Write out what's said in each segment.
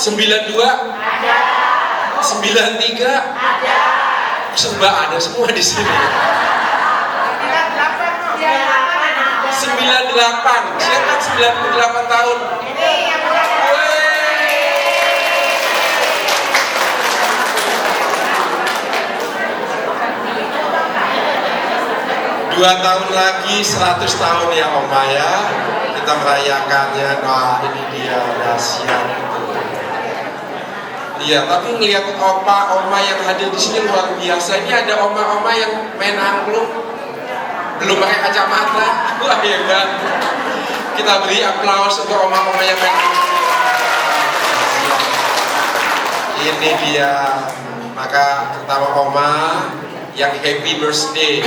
92? Ada. 93? Ada. Serba ada semua di sini. 98. Siapa 98 tahun? Dua tahun lagi 100 tahun ya Oma ya. Kita merayakannya. Nah ini dia dahsyat. Iya, tapi ngelihat opa-oma yang hadir di sini luar biasa. Ini ada oma-oma yang main angklung, belum pakai kacamata. Wah hebat. Kita beri aplaus untuk oma-oma yang main angklung. Ini dia. Maka pertama oma yang happy birthday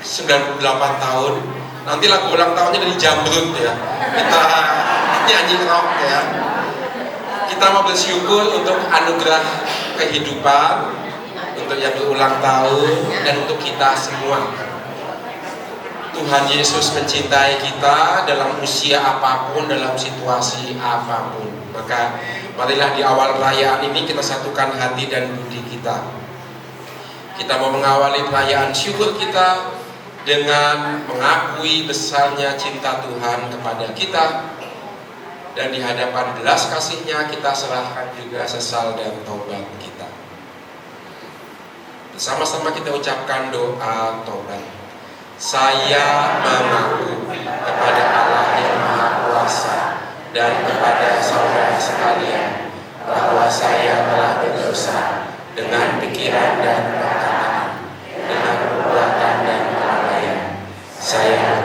98 tahun. Nanti lagu ulang tahunnya dari Jamrut ya. Kita nyanyi rock ya. Kita mau bersyukur untuk anugerah kehidupan, untuk yang berulang tahun, dan untuk kita semua. Tuhan Yesus mencintai kita dalam usia apapun, dalam situasi apapun. Maka marilah di awal perayaan ini kita satukan hati dan budi kita. Kita mau mengawali perayaan syukur kita dengan mengakui besarnya cinta Tuhan kepada kita. Dan di hadapan belas kasih-Nya kita serahkan juga sesal dan taubat kita. Bersama-sama kita ucapkan doa taubat. Saya mengaku kepada Allah yang Maha Kuasa dan kepada saudara sekalian bahwa saya telah berdosa dengan pikiran dan perkataan, dengan perbuatan dan kelalaian. Saya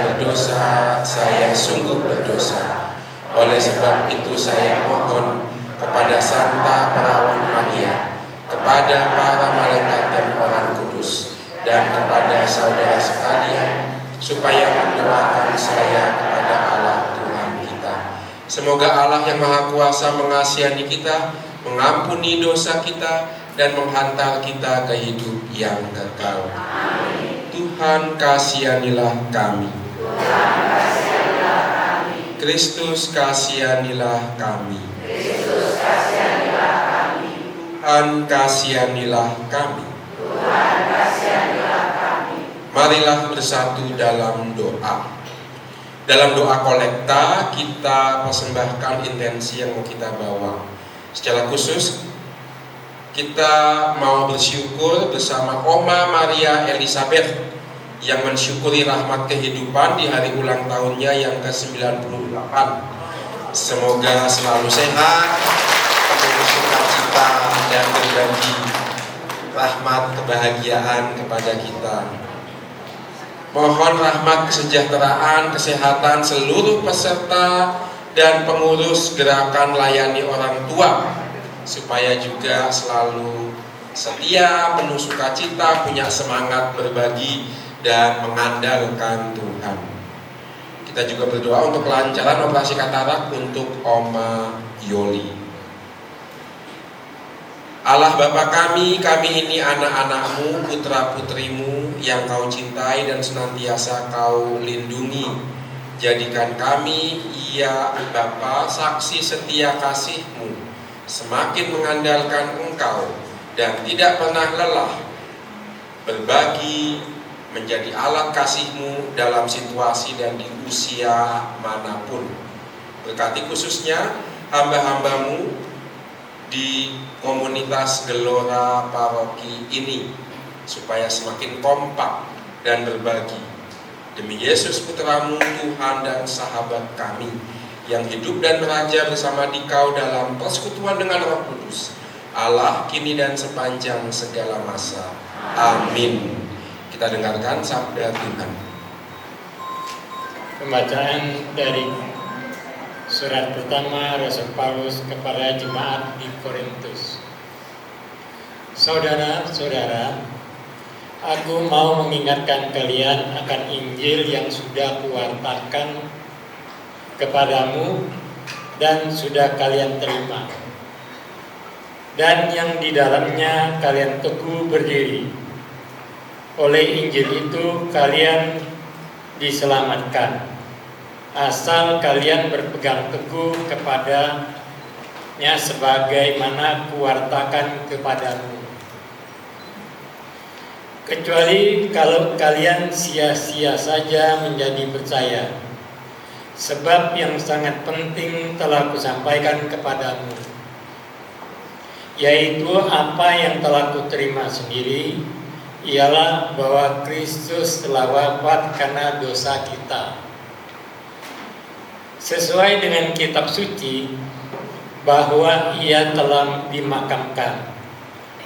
berdosa, saya sungguh berdosa. Oleh sebab itu saya mohon kepada Santa Perawan Maria, kepada para malaikat dan orang kudus, dan kepada saudara sekalian, supaya mendoakan saya kepada Allah Tuhan kita. Semoga Allah yang Maha Kuasa mengasihani kita, mengampuni dosa kita, dan menghantar kita ke hidup yang kekal. Tuhan kasihanilah kami. Kristus kasihanilah kami. Tuhan kasihanilah kami. Marilah bersatu dalam doa. Dalam doa kolekta kita persembahkan intensi yang mau kita bawa. Secara khusus kita mau bersyukur bersama Oma Maria Elizabeth yang mensyukuri rahmat kehidupan di hari ulang tahunnya yang ke-98. Semoga selalu sehat, penuh sukacita, dan berbagi rahmat kebahagiaan kepada kita. Mohon rahmat kesejahteraan, kesehatan seluruh peserta dan pengurus gerakan layani orang tua, supaya juga selalu setia, penuh sukacita, punya semangat berbagi dan mengandalkan Tuhan. Kita juga berdoa untuk kelancaran operasi katarak untuk Oma Yoli. Allah Bapa kami ini anak-anakmu, putra-putrimu yang kau cintai dan senantiasa kau lindungi. Jadikan kami, ya Bapa, saksi setia kasih-Mu, semakin mengandalkan Engkau dan tidak pernah lelah berbagi, menjadi alat kasih-Mu dalam situasi dan di usia manapun. Berkati khususnya hamba-hamba-Mu di komunitas Gelora Paroki ini, supaya semakin kompak dan berbagi. Demi Yesus Putra-Mu, Tuhan dan sahabat kami, yang hidup dan meraja bersama Dikau dalam persekutuan dengan Roh Kudus, Allah kini dan sepanjang segala masa. Amin. Kita dengarkan sabda Tuhan. Pembacaan dari surat pertama Rasul Paulus kepada jemaat di Korintus. Saudara-saudara, aku mau mengingatkan kalian akan Injil yang sudah kuwartakan kepadamu dan sudah kalian terima, dan yang di dalamnya kalian teguh berdiri. Oleh Injil itu kalian diselamatkan, asal kalian berpegang teguh kepada secepatnya sebagaimana kuwartakan kepadamu. Kecuali kalau kalian sia-sia saja menjadi percaya, sebab yang sangat penting telah kusampaikan kepadamu, yaitu apa yang telah kuterima sendiri, ialah bahwa Kristus telah wafat karena dosa kita, sesuai dengan kitab suci, bahwa ia telah dimakamkan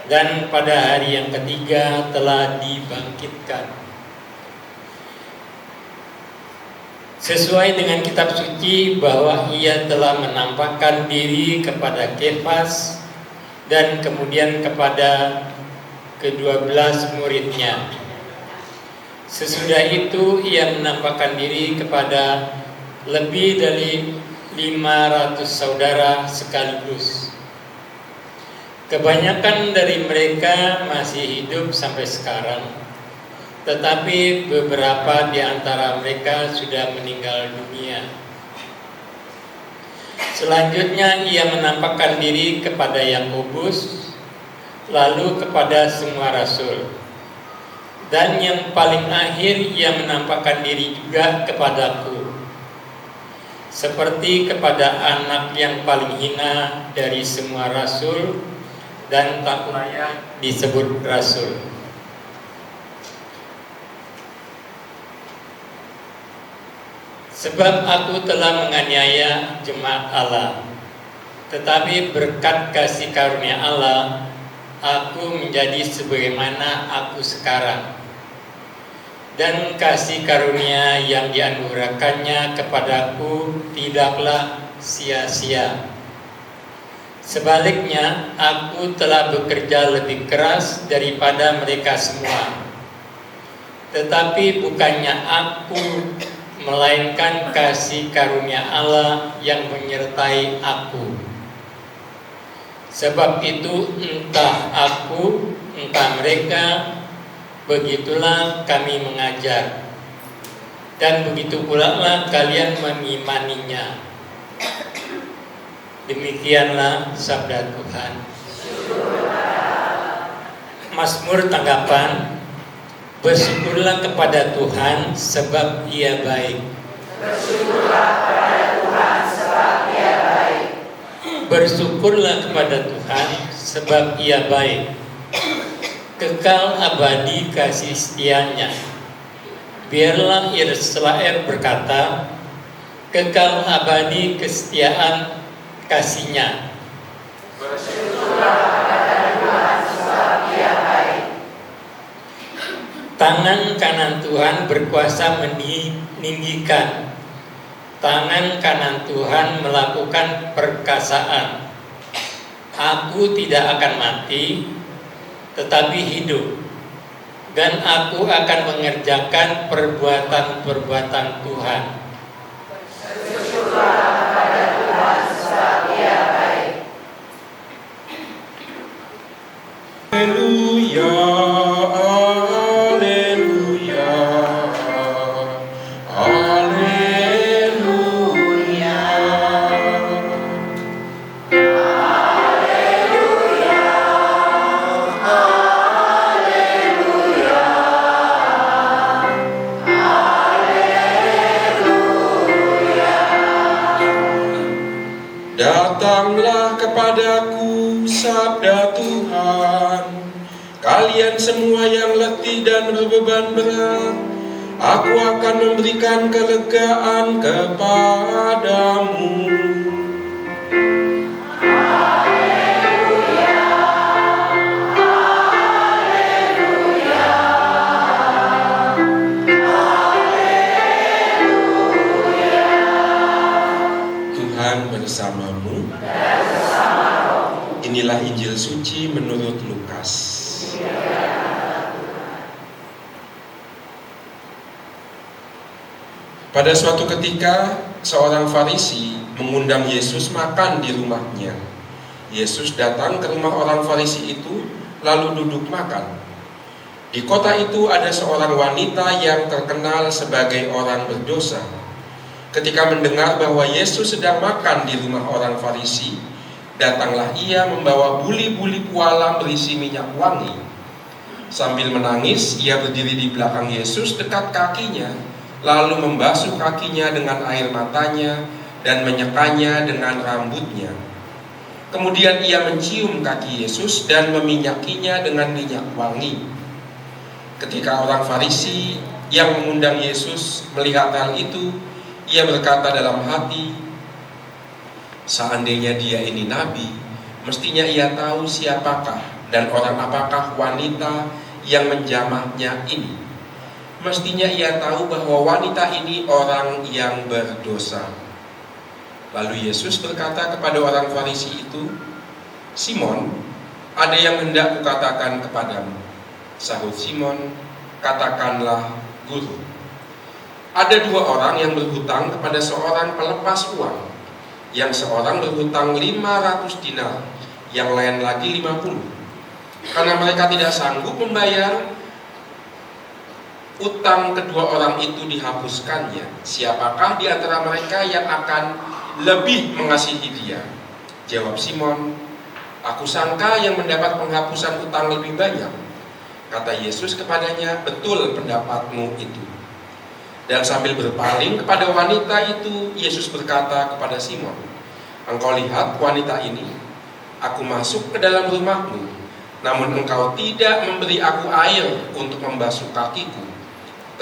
dan pada hari yang ketiga telah dibangkitkan. Sesuai dengan kitab suci bahwa ia telah menampakkan diri kepada Kefas dan kemudian kepada ke-12 muridnya. Sesudah itu ia menampakkan diri kepada lebih dari 500 saudara sekaligus. Kebanyakan dari mereka masih hidup sampai sekarang, tetapi beberapa di antara mereka sudah meninggal dunia. Selanjutnya ia menampakkan diri kepada Yakobus, lalu kepada semua rasul. Dan yang paling akhir ia menampakkan diri juga kepadaku, seperti kepada anak yang paling hina dari semua rasul dan tak layak disebut rasul. Sebab aku telah menganiaya jemaat Allah, tetapi berkat kasih karunia Allah, aku menjadi sebagaimana aku sekarang. Dan kasih karunia yang dianugerahkannya kepadaku tidaklah sia-sia. Sebaliknya, aku telah bekerja lebih keras daripada mereka semua. Tetapi bukannya aku, melainkan kasih karunia Allah yang menyertai aku. Sebab itu entah aku, entah mereka, begitulah kami mengajar. Dan begitu pula lah kalian mengimaninya. Demikianlah sabda Tuhan. Mazmur tanggapan. Bersyukurlah kepada Tuhan sebab Ia baik. Bersyukurlah kepada Tuhan sebab Ia baik. Bersyukurlah kepada Tuhan sebab Ia baik. Kekal abadi kasih setianya. Biarlah Israel berkata, kekal abadi kesetiaan kasihnya. Bersyukurlah kepada Tuhan sebab Ia baik. Tangan kanan Tuhan berkuasa meninggikan. Tangan kanan Tuhan melakukan perkasaan. Aku tidak akan mati, tetapi hidup. Dan aku akan mengerjakan perbuatan-perbuatan Tuhan. Bersyukurlah kepada Tuhan sebab Ia baik. Haleluya, haleluya, haleluya. Datanglah kepadaku sabda Tuhan, kalian semua yang letih dan berbeban berat, aku akan memberikan kelegaan kepadamu. Tuhan bersamamu. Inilah Injil suci menurut Lukas. Pada suatu ketika, seorang Farisi mengundang Yesus makan di rumahnya. Yesus datang ke rumah orang Farisi itu, lalu duduk makan. Di kota itu ada seorang wanita yang terkenal sebagai orang berdosa. Ketika mendengar bahwa Yesus sedang makan di rumah orang Farisi, Datanglah ia membawa buli-buli pualam berisi minyak wangi. Sambil menangis, ia berdiri di belakang Yesus dekat kakinya, lalu membasuh kakinya dengan air matanya dan menyekanya dengan rambutnya. Kemudian ia mencium kaki Yesus dan meminyakinya dengan minyak wangi. Ketika orang Farisi yang mengundang Yesus melihat hal itu, ia berkata dalam hati, seandainya dia ini nabi, mestinya ia tahu siapakah dan orang apakah wanita yang menjamahnya ini. Mestinya ia tahu bahwa wanita ini orang yang berdosa. Lalu Yesus berkata kepada orang Farisi itu, Simon, ada yang hendak kukatakan kepadamu. Sahut Simon, katakanlah guru. Ada dua orang yang berhutang kepada seorang pelepas uang. Yang seorang berhutang 500 dinar, yang lain lagi 50. Karena mereka tidak sanggup membayar, utang kedua orang itu dihapuskannya. Siapakah di antara mereka yang akan lebih mengasihi dia? Jawab Simon, aku sangka yang mendapat penghapusan utang lebih banyak. Kata Yesus kepadanya, betul pendapatmu itu. Dan sambil berpaling kepada wanita itu, Yesus berkata kepada Simon, engkau lihat wanita ini, aku masuk ke dalam rumahmu, namun engkau tidak memberi aku air untuk membasuh kakiku.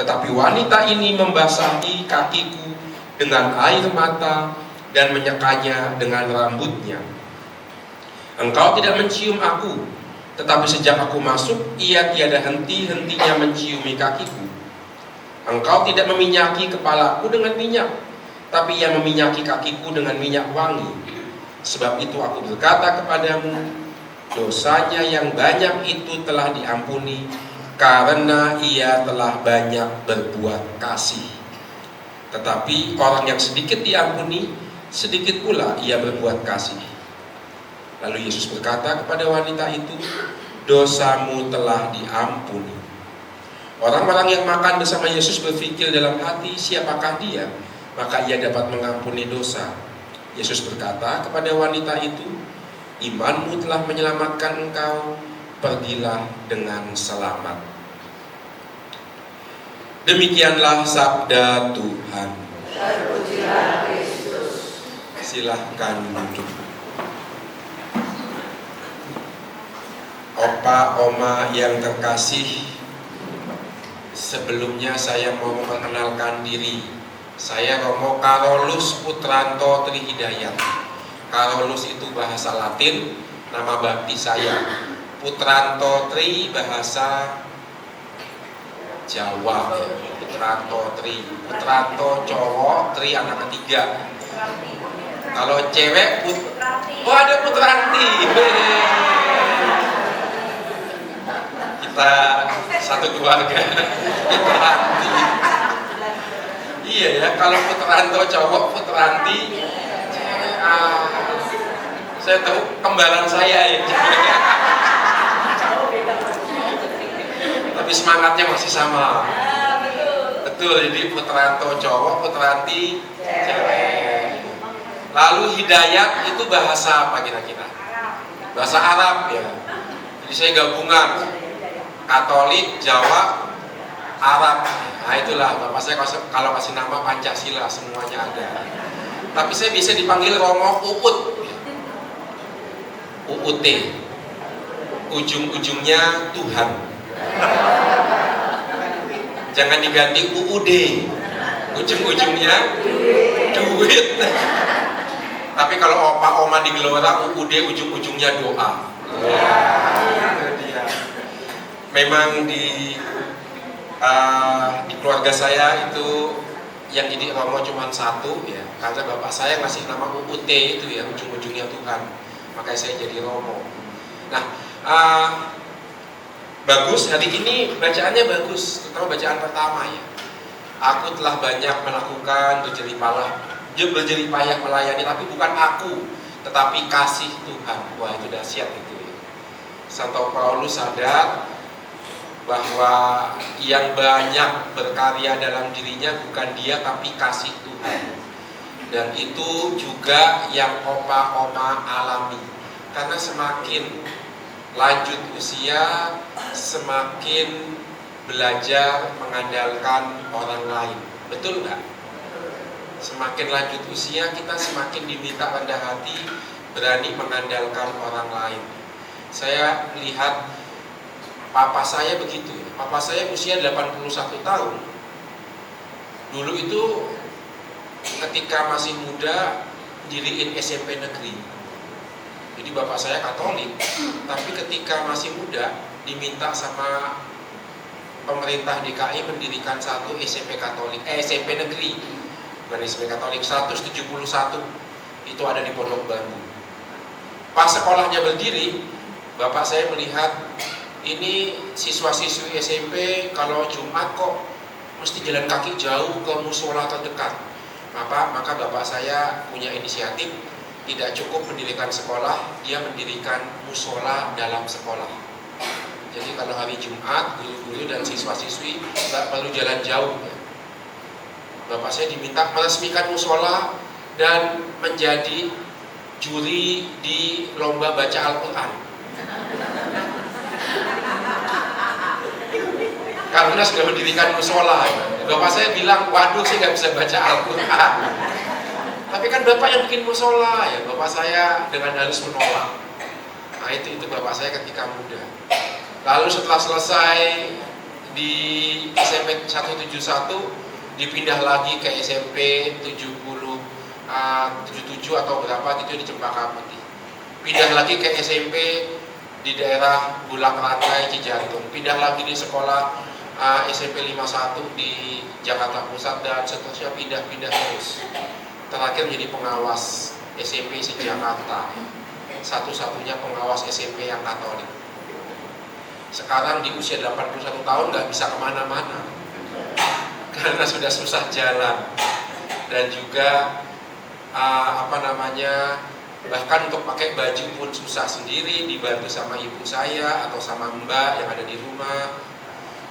Tetapi wanita ini membasahi kakiku dengan air mata dan menyekanya dengan rambutnya. Engkau tidak mencium aku, tetapi sejak aku masuk, ia tiada henti-hentinya menciumi kakiku. Engkau tidak meminyaki kepalaku dengan minyak, tapi ia meminyaki kakiku dengan minyak wangi. Sebab itu aku berkata kepadamu, dosanya yang banyak itu telah diampuni, karena ia telah banyak berbuat kasih. Tetapi orang yang sedikit diampuni, sedikit pula ia berbuat kasih. Lalu Yesus berkata kepada wanita itu, dosamu telah diampuni. Orang-orang yang makan bersama Yesus berpikir dalam hati, siapakah dia? Maka ia dapat mengampuni dosa. Yesus berkata kepada wanita itu, imanmu telah menyelamatkan engkau, pergilah dengan selamat. Demikianlah sabda Tuhan. Terpujilah Kristus. Silahkan duduk. Opa, oma yang terkasih, sebelumnya saya mau memperkenalkan diri. Saya Romo Carolus Putranto Trihidayat. Carolus itu bahasa Latin, nama bakti saya. Putranto Tri bahasa Jawa. Putranto Tri. Putranto cowok, Tri anak ketiga. Kalau cewek oh ada Putranti. Kita satu keluarga. Putranti. Iya ya, kalau Putranto cowok, Putranti saya tahu kembaran saya ya. Tapi semangatnya masih sama. Betul, jadi Putranto cowok, Putranti cewek. Lalu Hidayat itu bahasa apa kira-kira? Bahasa Arab ya. Jadi saya gabungan Katolik, Jawa, Arab. Nah itulah bapak saya kalau kasih nama Pancasila semuanya ada. Tapi saya bisa dipanggil Romo Uut. UUT. Ujung-ujungnya Tuhan. Jangan diganti UUD. Ujung-ujungnya duit. Tapi kalau opa oma di Gelora, UUD ujung-ujungnya doa. Memang di keluarga saya itu yang jadi Romo cuma satu ya, karena bapak saya ngasih nama UUT itu ya, ujung-ujungnya Tuhan, makanya saya jadi Romo. Nah, bagus, hari ini bacaannya bagus, terutama bacaan pertama ya. Aku telah banyak melakukan berjerih payah melayani, tapi bukan aku, tetapi kasih Tuhan. Wah itu dahsyat itu ya. Santo Paulus sadar bahwa yang banyak berkarya dalam dirinya bukan dia tapi kasih Tuhan. Dan itu juga yang oma alami. Karena semakin lanjut usia, semakin belajar mengandalkan orang lain. Betul nggak? Semakin lanjut usia, kita semakin diminta rendah hati, berani mengandalkan orang lain. Saya lihat papa saya begitu. Papa saya usia 81 tahun. Dulu itu ketika masih muda diriin SMP negeri. Jadi bapak saya Katolik, tapi ketika masih muda diminta sama pemerintah DKI mendirikan satu SMP Katolik, SMP negeri, bukan SMP Katolik, 171 itu ada di Pondok Bambu. Pas sekolahnya berdiri, bapak saya melihat ini siswa-siswi SMP kalau Jumat kok mesti jalan kaki jauh ke musola terdekat. Maka bapak saya punya inisiatif, tidak cukup mendirikan sekolah, dia mendirikan musola dalam sekolah. Jadi kalau hari Jumat, guru-guru dan siswa-siswi tidak perlu jalan jauh. Bapak saya diminta meresmikan musola dan menjadi juri di lomba baca Al-Quran. Karena sudah mendirikan musola. Bapak saya bilang, waduh saya nggak bisa baca Al-Quran. Tapi kan bapak yang bikin musola, ya bapak saya dengan halus menolak. Nah itu bapak saya ketika muda. Lalu setelah selesai di SMP 171 dipindah lagi ke SMP 77 atau berapa gitu di Cempaka Putih. Pindah lagi ke SMP di daerah Bulak Rantai Cijantung. Pindah lagi di sekolah SMP 51 di Jakarta Pusat dan seterusnya pindah-pindah terus. Terakhir menjadi pengawas SMP se-Jakarta, satu-satunya pengawas SMP yang Katolik. Sekarang di usia 81 tahun nggak bisa kemana-mana karena sudah susah jalan dan juga bahkan untuk pakai baju pun susah sendiri, dibantu sama ibu saya atau sama mbak yang ada di rumah,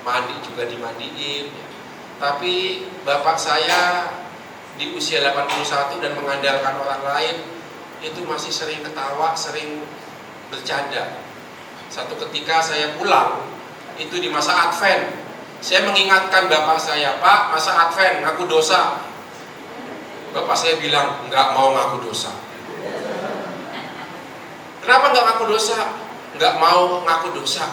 mandi juga dimandiin. Tapi bapak saya di usia 81 dan mengandalkan orang lain itu masih sering ketawa, sering bercanda. Satu ketika saya pulang itu di masa Advent, saya mengingatkan bapak saya, Pak, masa Advent ngaku dosa. Bapak saya bilang nggak mau ngaku dosa. Kenapa nggak ngaku dosa? Nggak mau ngaku dosa.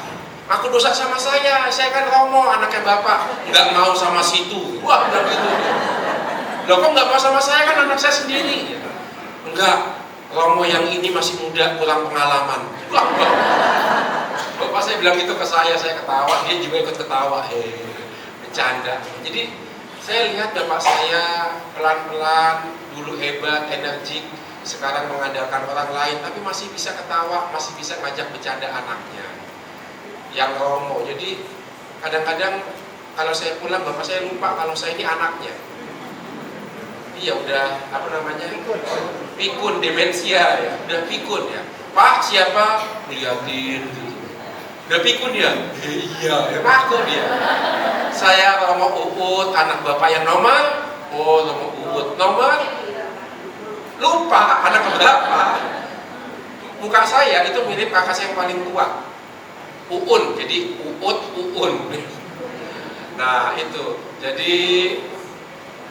Ngaku dosa sama saya kan Romo anaknya bapak, nggak mau sama situ. Wah udah gitu. Loh kok nggak mau sama saya, kan anak saya sendiri? Enggak, Romo yang ini masih muda, kurang pengalaman. Bapak saya bilang gitu ke saya ketawa, dia juga ikut ketawa, bercanda. Jadi saya lihat bapak saya pelan-pelan, dulu hebat, energik, sekarang mengandalkan orang lain, tapi masih bisa ketawa, masih bisa ngajak bercanda anaknya yang Romo. Jadi kadang-kadang kalau saya pulang, bapak saya lupa kalau saya ini anaknya. Iya udah pikun demensia ya, udah pikun ya. Pak siapa? Liatin gitu. Udah pikun ya? Iya, ya ngaku dia. Saya Romo Uut, anak bapak yang nomor, Romo Uut nomor, lupa anak berapa. Muka saya itu mirip kakak saya yang paling tua, Uun, jadi Uun. Nah itu, jadi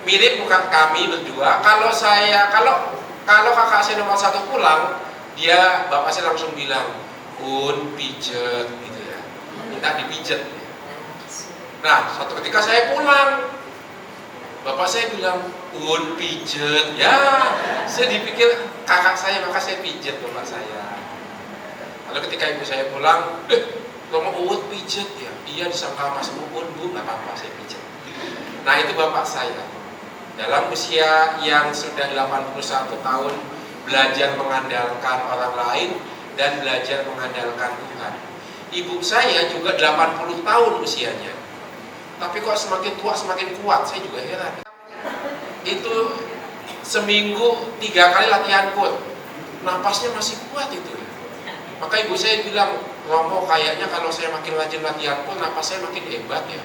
mirip muka kami berdua. Kalau kakak saya nomor 1 pulang, bapak saya langsung bilang, pijet gitu ya, minta dipijet. Nah suatu ketika saya pulang, bapak saya bilang, pijet ya. Saya dipikir kakak saya, maka saya pijet bapak saya. Lalu ketika ibu saya pulang, Romo pijet ya. Iya disangka Mas Bu, nggak apa-apa saya pijet. Nah itu bapak saya dalam usia yang sudah 81 tahun belajar mengandalkan orang lain dan belajar mengandalkan Tuhan. Ibu saya juga 80 tahun usianya, tapi kok semakin tua semakin kuat, saya juga heran. Itu seminggu 3 kali latihan KUT, napasnya masih kuat itu. Maka ibu saya bilang, Romo kayaknya kalau saya makin rajin latihan KUT, napas saya makin hebat ya.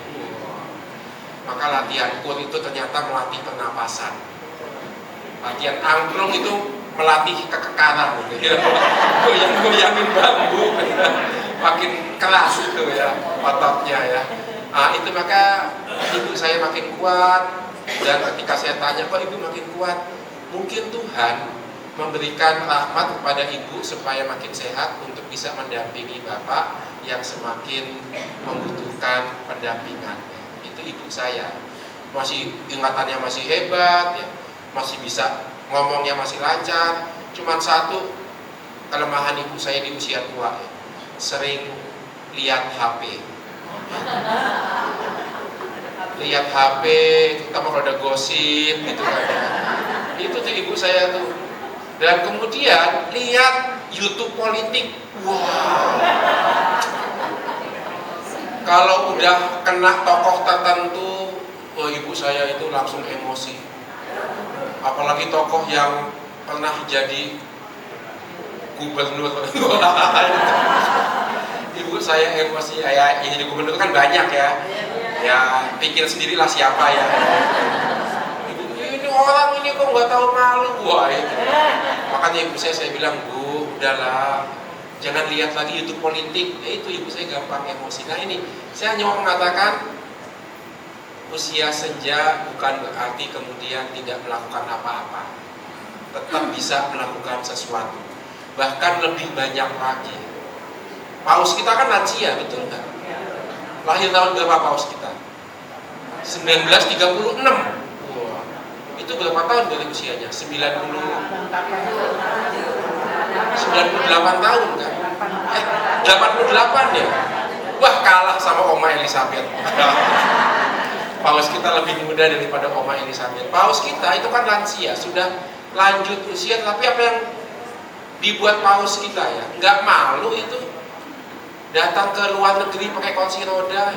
Maka latihan KUT itu ternyata melatih pernapasan. Latihan angklung itu melatih kekekaran gitu ya. Goyang-goyangin bambu makin keras gitu ya ototnya ya. Nah, itu maka ibu saya makin kuat, dan ketika saya tanya kok ibu makin kuat, mungkin Tuhan memberikan rahmat kepada ibu supaya makin sehat untuk bisa mendampingi bapak yang semakin membutuhkan pendampingan. Itu ibu saya, masih ingatannya masih hebat ya, masih bisa ngomongnya masih lancar. Cuman satu kelemahan ibu saya di usia tua ya, sering lihat HP. Lihat HP, terutama kalau ada gosip gitu kan. Itu tuh ibu saya tuh. Dan kemudian lihat YouTube politik. Wow. Kalau udah kena tokoh tertentu, ibu saya itu langsung emosi. Apalagi tokoh yang pernah jadi gubernur. Ibu saya emosi, ya yang jadi gubernur kan banyak ya. Ya pikir sendirilah siapa ya. Ini orang ini kok nggak tahu malu. Wah itu. Makanya ibu saya bilang, Bu, udahlah, jangan lihat lagi YouTube politik. Itu ibu saya gampang emosi. Nah ini saya hanya mau mengatakan, usia senja bukan berarti kemudian tidak melakukan apa-apa. Tetap bisa melakukan sesuatu. Bahkan lebih banyak lagi. Paus kita kan lansia, betul nggak? Lahir tahun berapa paus kita? 1936. Wah, itu berapa tahun dari usianya? 98 tahun kan? 88 ya? Wah, kalah sama Oma Elizabeth. Paus kita lebih muda daripada Oma Elizabeth. Paus kita itu kan lansia, sudah lanjut usia, tapi apa yang dibuat paus kita ya? Nggak malu itu datang ke luar negeri pakai kursi roda.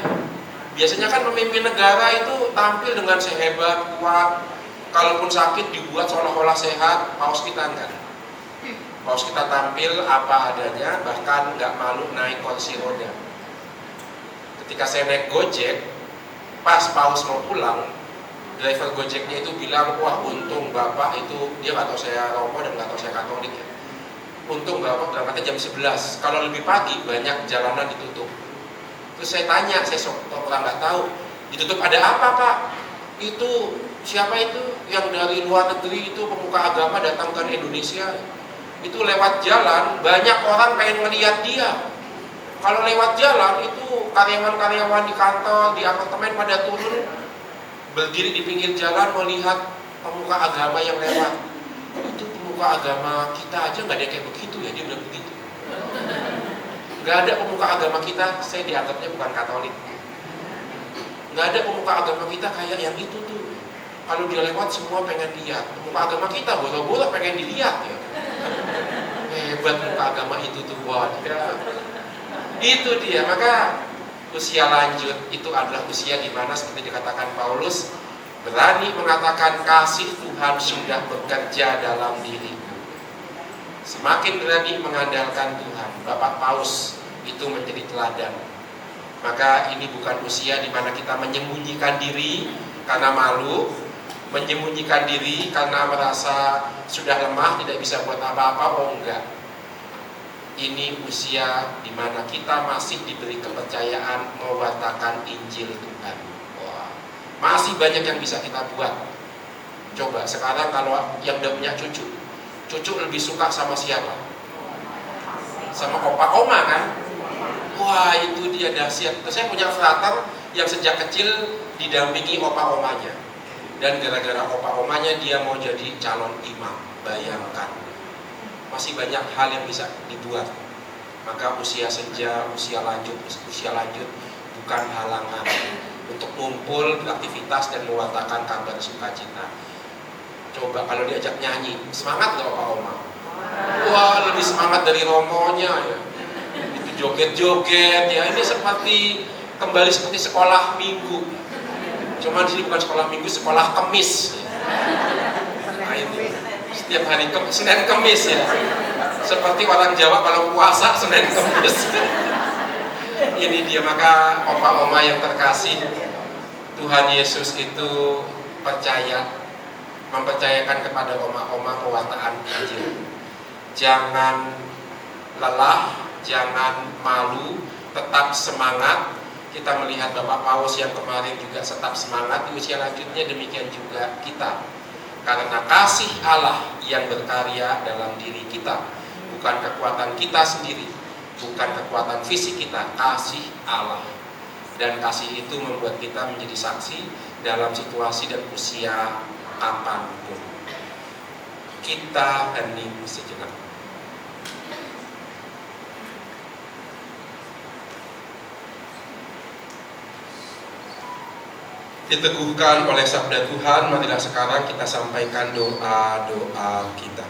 Biasanya kan pemimpin negara itu tampil dengan sehebat, kuat. Kalaupun sakit dibuat seolah-olah sehat. Paus kita enggak. Paus kita tampil apa adanya, bahkan nggak malu naik kursi roda. Ketika saya naik Gojek, pas paus mau pulang, driver Gojeknya itu bilang, wah untung bapak itu, dia nggak tahu saya Romo dan nggak tahu saya Katolik ya. Untung bapak berangkatnya jam 11. Kalau lebih pagi banyak jalanan ditutup. Terus saya tanya, saya orang nggak tahu, ditutup ada apa pak? Itu siapa itu yang dari luar negeri itu pemuka agama datang ke Indonesia? Itu lewat jalan banyak orang pengen ngeliat dia. Kalau lewat jalan itu karyawan-karyawan di kantor, di apartemen pada turun berdiri di pinggir jalan melihat pemuka agama yang lewat. Itu pemuka agama kita aja nggak ada kayak begitu ya, dia bilang begitu. Nggak ada pemuka agama kita, saya dianggapnya bukan Katolik. Nggak ada pemuka agama kita kayak yang itu tuh. Kalau dia lewat semua pengen lihat. Pemuka agama kita boro-boro pengen dilihat ya. Hebat pemuka agama itu tuh, wah ya. Itu dia. Maka usia lanjut itu adalah usia di mana seperti dikatakan Paulus, berani mengatakan kasih Tuhan sudah bekerja dalam diriku. Semakin berani mengandalkan Tuhan. Bapak Paus itu menjadi teladan. Maka ini bukan usia di mana kita menyembunyikan diri karena malu, menyembunyikan diri karena merasa sudah lemah, tidak bisa buat apa-apa. Oh enggak. Ini usia di mana kita masih diberi kepercayaan mewartakan Injil Tuhan. Wah, masih banyak yang bisa kita buat. Coba sekarang kalau yang udah punya cucu lebih suka sama siapa? Sama opa oma kan? Wah itu dia dahsyat. Saya punya frater yang sejak kecil didampingi opa omanya, dan gara-gara opa omanya dia mau jadi calon imam. Bayangkan, masih banyak hal yang bisa dibuat. Maka usia senja, usia lanjut bukan halangan untuk kumpul, beraktivitas dan mewartakan kabar sukacita. Coba kalau diajak nyanyi, semangat gak opa oma? Wah lebih semangat dari romonya ya. Itu joget-joget ya. Ini kembali seperti sekolah minggu. Cuma di sini bukan sekolah minggu, sekolah kemis. Nah ini setiap hari Senin Kemis ya. Seperti orang Jawa kalau puasa Senin Kemis. Ini dia. Maka opa oma yang terkasih, Tuhan Yesus itu percaya mempercayakan kepada oma-oma pewartaan Injil. Jangan lelah, jangan malu, tetap semangat. Kita melihat Bapak Paus yang kemarin juga tetap semangat, di usia lanjutnya demikian juga kita. Karena kasih Allah yang berkarya dalam diri kita, bukan kekuatan kita sendiri, bukan kekuatan fisik kita, kasih Allah. Dan kasih itu membuat kita menjadi saksi dalam situasi dan usia apapun. Kita hening sejenak. Diteguhkan oleh sabda Tuhan, marilah sekarang kita sampaikan doa-doa kita.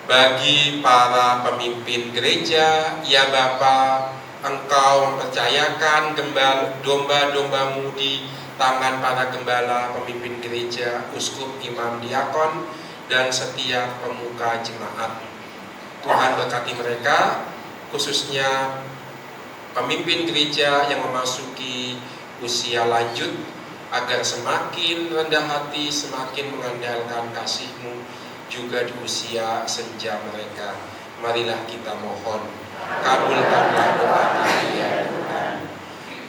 Bagi para pemimpin gereja, ya Bapa, Engkau mempercayakan domba-dombamu di tangan para gembala, pemimpin gereja, uskup, imam, diakon, dan setiap pemuka jemaat. Tuhan berkati mereka, khususnya pemimpin gereja yang memasuki usia lanjut, agar semakin rendah hati, semakin mengandalkan kasih-Mu juga di usia senja mereka. Marilah kita mohon, kabulkanlah doa kami ya Tuhan.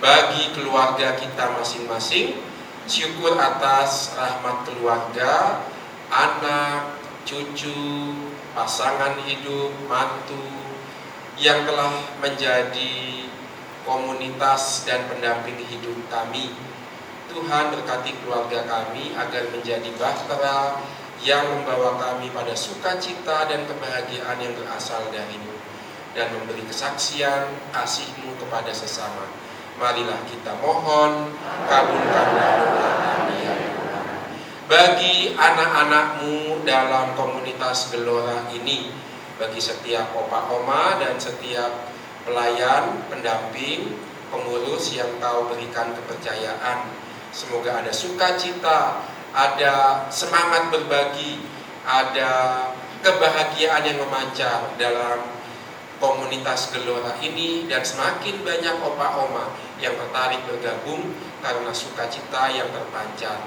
Bagi keluarga kita masing-masing, syukur atas rahmat keluarga, anak, cucu, pasangan hidup, mantu, yang telah menjadi komunitas dan pendamping hidup kami. Tuhan berkati keluarga kami agar menjadi bahtera yang membawa kami pada sukacita dan kebahagiaan yang berasal dari-Mu, dan memberi kesaksian kasih-Mu kepada sesama. Marilah kita mohon, kabulkanlah doa kami ya Tuhan. Bagi anak-anak-Mu dalam komunitas Gelora ini, bagi setiap opa-oma dan setiap pelayan, pendamping, pengurus yang Kau berikan kepercayaan, semoga ada sukacita, ada semangat berbagi, ada kebahagiaan yang memancar dalam komunitas Gelora ini, dan semakin banyak opa-oma yang tertarik bergabung karena sukacita yang terpancar.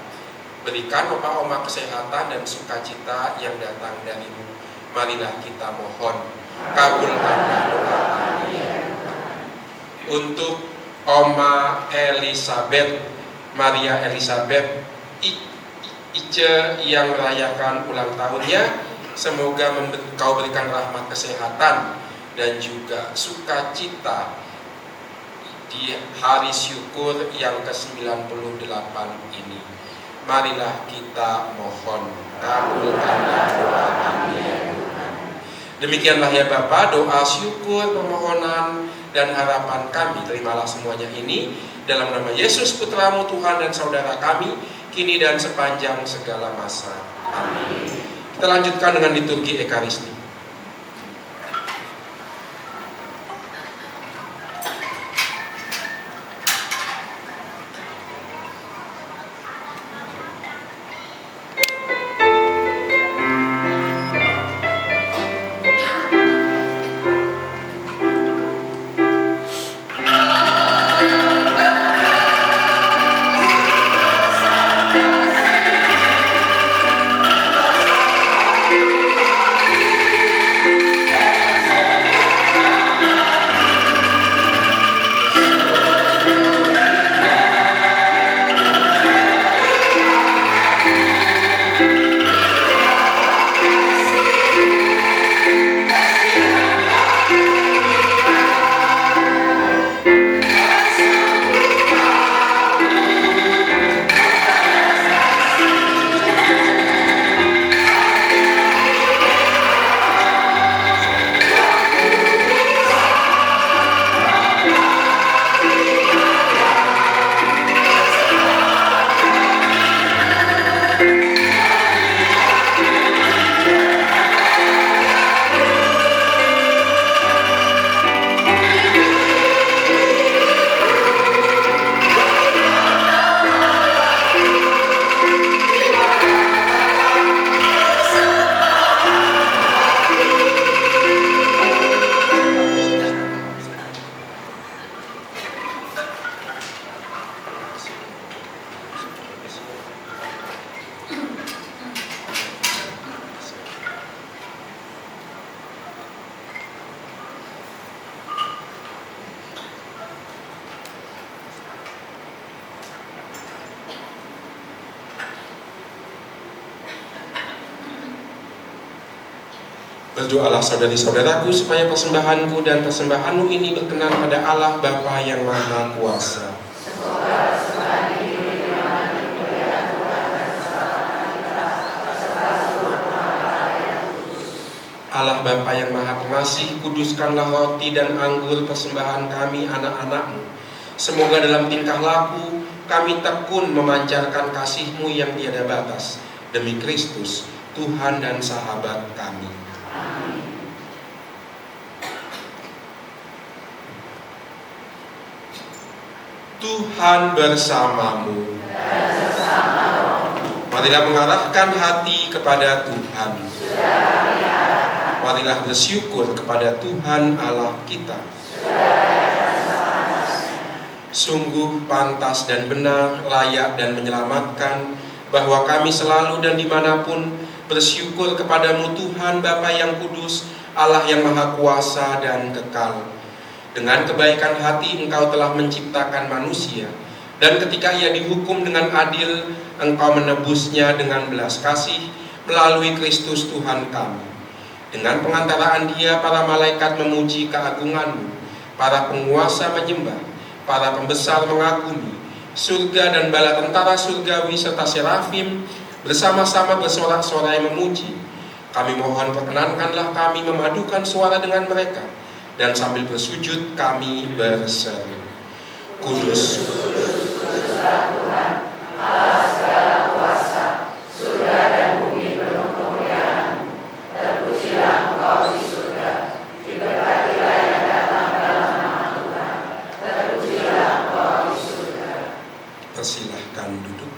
Berikan opa-oma kesehatan dan sukacita yang datang dari-Mu. Marilah kita mohon, kabulkanlah doa kami ya Tuhan. Untuk Oma Elizabeth, Maria Elizabeth Ice yang merayakan ulang tahunnya, semoga Kau berikan rahmat kesehatan dan juga sukacita di hari syukur yang ke-98 ini. Marilah kita mohon, kabulkanlah doa kami ya Tuhan. Demikianlah ya Bapa, doa syukur, permohonan, dan harapan kami. Terimalah semuanya ini dalam nama Yesus Putra-Mu, Tuhan dan Saudara kami, kini dan sepanjang segala masa. Amin. Kita lanjutkan dengan liturgi Ekaristi. Berdoalah saudari-saudaraku supaya persembahanku dan persembahanmu ini berkenan pada Allah Bapa yang Maha Kuasa. Allah Bapa yang Maha Pengasih, kuduskanlah roti dan anggur persembahan kami anak-anakmu. Semoga dalam tingkah laku kami tekun memancarkan kasih-Mu yang tiada batas. Demi Kristus, Tuhan dan sahabat kami. Tuhan bersamamu. Marilah mengarahkan hati kepada Tuhan. Marilah bersyukur kepada Tuhan Allah kita. Sungguh pantas dan benar, layak dan menyelamatkan bahwa kami selalu dan dimanapun bersyukur kepadamu Tuhan Bapa yang kudus, Allah yang maha kuasa dan kekal. Dengan kebaikan hati Engkau telah menciptakan manusia, dan ketika ia dihukum dengan adil, Engkau menebusnya dengan belas kasih melalui Kristus Tuhan kami. Dengan pengantaraan Dia, para malaikat memuji keagungan-Mu, para penguasa menyembah, para pembesar mengagumi, surga dan bala tentara surgawi serta serafim bersama-sama bersorak-sorai memuji. Kami mohon perkenankanlah kami memadukan suara dengan mereka, dan sambil bersujud kami berseru, Kudus, Tuhan, Allah segala kuasa, surga dan bumi penuh kemuliaan-Mu. Terpujilah Engkau di surga, diberkatilah yang datang dalam nama Tuhan. Terpujilah Engkau di surga. persilahkan duduk.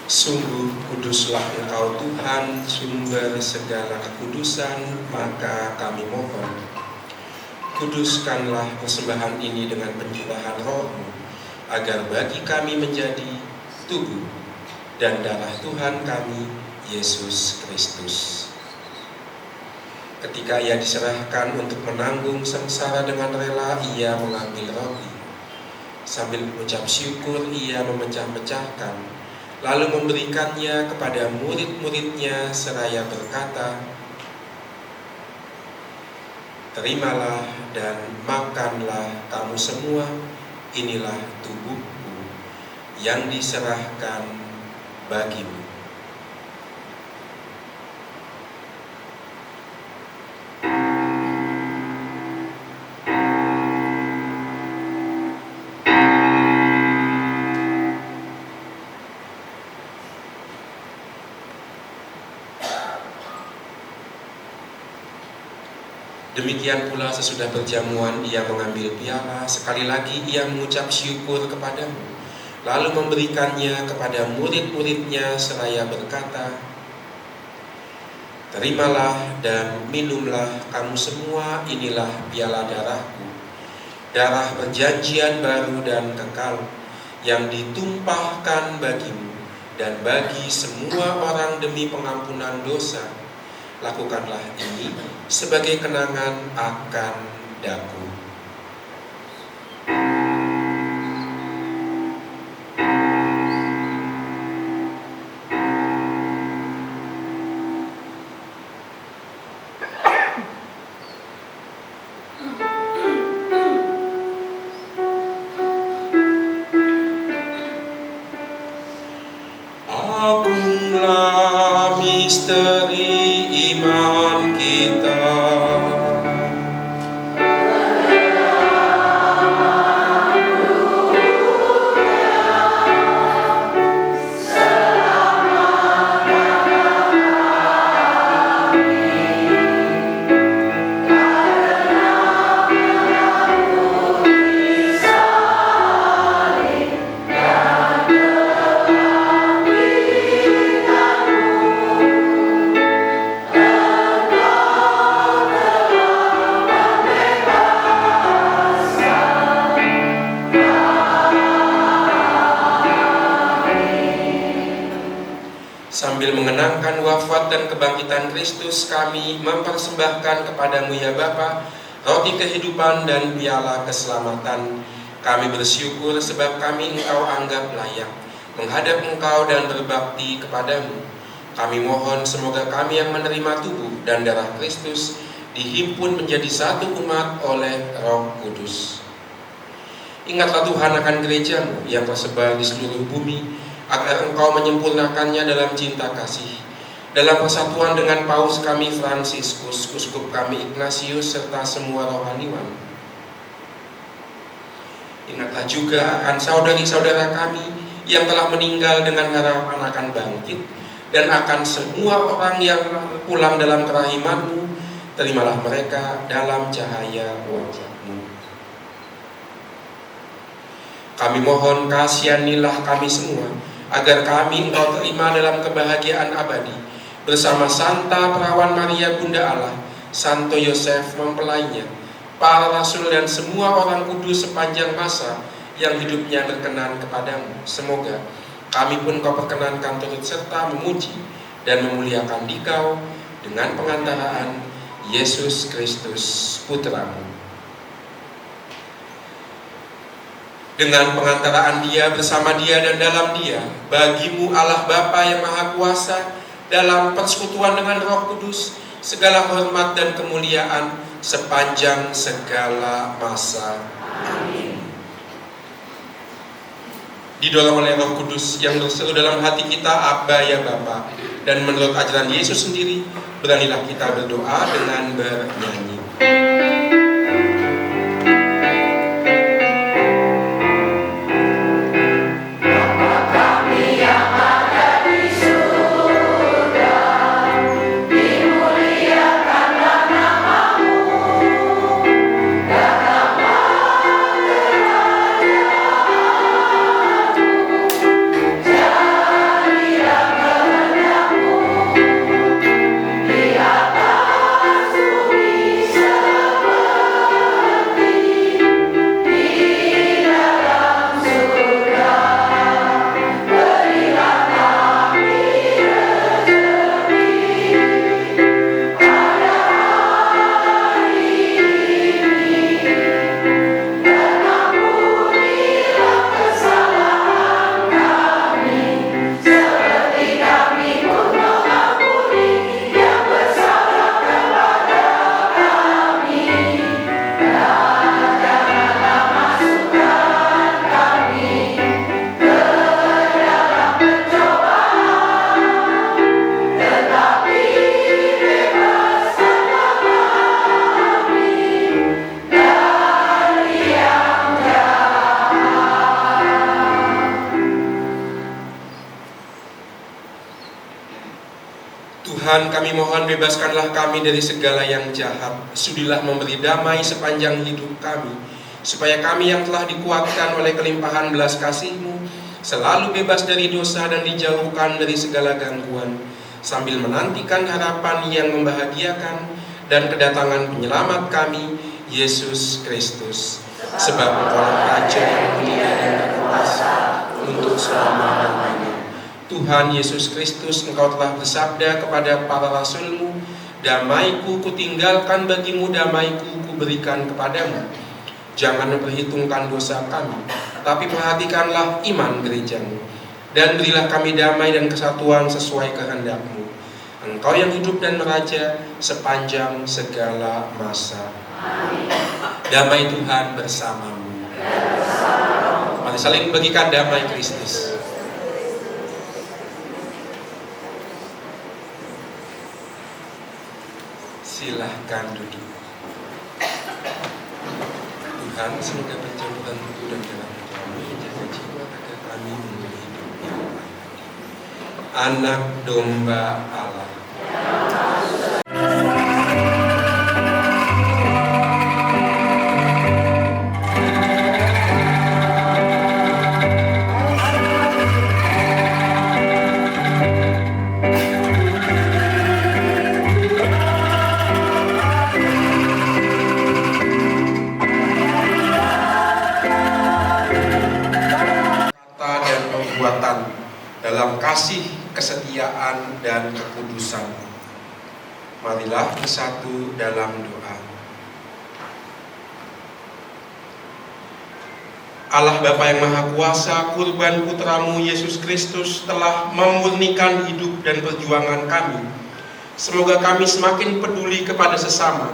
Sungguh kuduslah Engkau Tuhan, sumber segala kekudusan, maka kami mohon, kuduskanlah persembahan ini dengan pencurahan Roh-Mu, agar bagi kami menjadi tubuh dan darah Tuhan kami, Yesus Kristus. Ketika Ia diserahkan untuk menanggung sengsara dengan rela, Ia mengambil roti. Sambil mengucap syukur, Ia memecah-mecahkan, lalu memberikannya kepada murid-muridnya seraya berkata, Terimalah dan makanlah kamu semua, inilah tubuhku yang diserahkan bagimu. Demikian pula sesudah berjamuan Ia mengambil piala, sekali lagi Ia mengucap syukur kepadamu, lalu memberikannya kepada murid-muridnya seraya berkata, Terimalah dan minumlah kamu semua, inilah piala darahku, darah perjanjian baru dan kekal, yang ditumpahkan bagimu dan bagi semua orang demi pengampunan dosa. Lakukanlah ini sebagai kenangan akan daku. Agunglah misteri iman kita. Sambil mengenangkan wafat dan kebangkitan Kristus, kami mempersembahkan kepadamu ya Bapa, roti kehidupan dan piala keselamatan. Kami bersyukur sebab kami Engkau anggap layak menghadap Engkau dan berbakti kepadamu. Kami mohon semoga kami yang menerima tubuh dan darah Kristus dihimpun menjadi satu umat oleh Roh Kudus. Ingatlah Tuhan akan gerejamu yang tersebar di seluruh bumi, agar Engkau menyempurnakannya dalam cinta kasih, dalam persatuan dengan Paus kami Fransiskus, Uskup kami Ignatius, serta semua rohaniwan. Ingatlah juga akan saudari-saudara kami yang telah meninggal dengan harapan akan bangkit, dan akan semua orang yang pulang dalam kerahiman-Mu. Terimalah mereka dalam cahaya wajah-Mu. Kami mohon kasihanilah kami semua, agar kami Engkau terima dalam kebahagiaan abadi, bersama Santa Perawan Maria Bunda Allah, Santo Yosef mempelainya, para rasul dan semua orang kudus sepanjang masa yang hidupnya berkenan kepadamu. Semoga kami pun Kau perkenankan turut serta memuji dan memuliakan Dikau dengan pengantaraan Yesus Kristus Putra-Mu. Dengan pengantaraan Dia, bersama Dia dan dalam Dia, bagi-Mu Allah Bapa yang Maha Kuasa, dalam persekutuan dengan Roh Kudus, segala hormat dan kemuliaan sepanjang segala masa. Amin. Didorong oleh Roh Kudus yang berseru dalam hati kita, Abba ya Bapa, dan menurut ajaran Yesus sendiri, beranilah kita berdoa dengan bernyanyi. Tuhan, kami mohon bebaskanlah kami dari segala yang jahat. Sudilah memberi damai sepanjang hidup kami, supaya kami yang telah dikuatkan oleh kelimpahan belas kasih-Mu selalu bebas dari dosa dan dijauhkan dari segala gangguan, sambil menantikan harapan yang membahagiakan dan kedatangan penyelamat kami, Yesus Kristus. Sebab Engkau Raja yang mulia dan berkuasa untuk selama-lamanya. Tuhan Yesus Kristus, Engkau telah bersabda kepada para rasul-Mu, damai-Ku kutinggalkan bagimu, damai-Ku kuberikan kepadamu. Jangan memperhitungkan dosa kami, tapi perhatikanlah iman gereja-Mu, dan berilah kami damai dan kesatuan sesuai kehendak-Mu. Engkau yang hidup dan meraja sepanjang segala masa. Amin. Damai Tuhan bersamamu. Mari saling bagikan damai Kristus. Silahkan duduk. Tuhan, semoga percampuran tubuh dan darah kami menjaga jiwa agar kami memilih hidup yang abadi. Anak domba Allah. dalam kasih, kesetiaan, dan kekudusan. Marilah bersatu dalam doa. Allah Bapa yang Maha Kuasa, kurban putramu Yesus Kristus telah memurnikan hidup dan perjuangan kami. Semoga kami semakin peduli kepada sesama,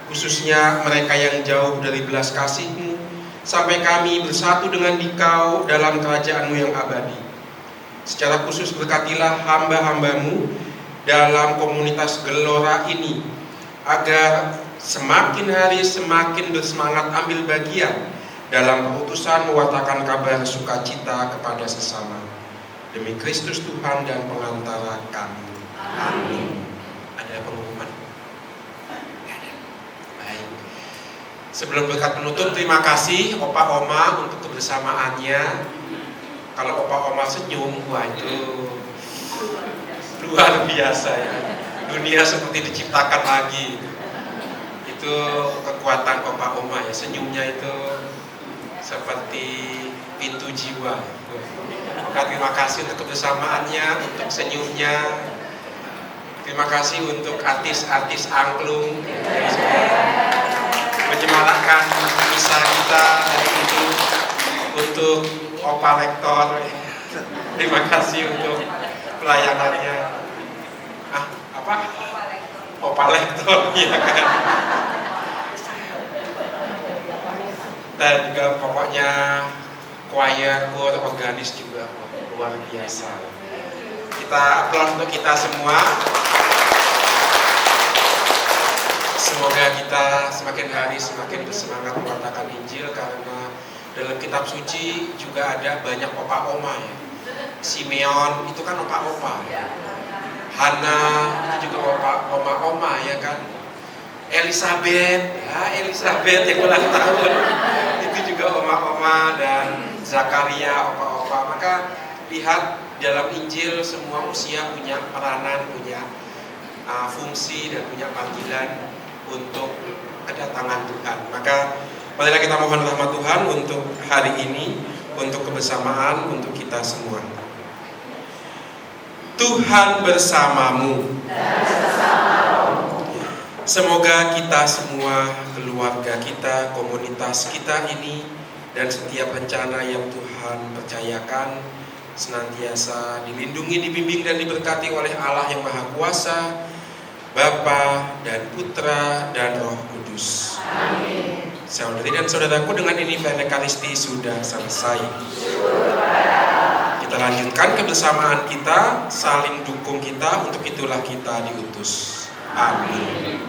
khususnya mereka yang jauh dari belas kasih-Mu, sampai kami bersatu dengan Dikau dalam kerajaan-Mu yang abadi. Secara khusus berkatilah hamba-hamba-Mu dalam komunitas Gelora ini, agar semakin hari semakin bersemangat ambil bagian dalam perutusan mewartakan kabar sukacita kepada sesama. Demi Kristus Tuhan dan pengantara kami. Amin. Ada pengumuman? Baik. Sebelum berkat penutup, terima kasih Opa Oma untuk kebersamaannya. Kalau Opa Oma senyum, wah itu luar biasa ya. Dunia seperti diciptakan lagi. Itu kekuatan Opa Oma ya. Senyumnya itu seperti pintu jiwa. Maka terima kasih untuk kebersamaannya, untuk senyumnya. Terima kasih untuk artis-artis angklung yang sudah menyemarakkan misa kita hari ini. Untuk Opa Rektor, terima kasih untuk pelayanannya. Apa? Opa Rektor, ya kan? Dan juga pokoknya choir, organis juga luar biasa. Kita aplaus untuk kita semua. Semoga kita semakin hari semakin bersemangat mewartakan Injil, karena dalam kitab suci juga ada banyak Opa Oma ya. Simeon itu kan Opa ya. Hana itu juga Oma ya kan. Elizabeth yang ulang tahun itu juga Oma, dan Zakaria Opa. Maka lihat dalam Injil semua usia punya peranan, punya fungsi dan punya panggilan untuk kedatangan Tuhan. Maka marilah kita mohon rahmat Tuhan untuk hari ini, untuk kebersamaan, untuk kita semua. Tuhan bersamamu. Semoga kita semua, keluarga kita, komunitas kita ini, dan setiap rencana yang Tuhan percayakan senantiasa dilindungi, dibimbing, dan diberkati oleh Allah yang Maha Kuasa, Bapa dan Putra dan Roh Kudus. Amin. Saudari dan saudaraku, dengan ini Pentekaristi sudah selesai. Kita lanjutkan kebersamaan kita, saling dukung kita, untuk itulah kita diutus. Amin.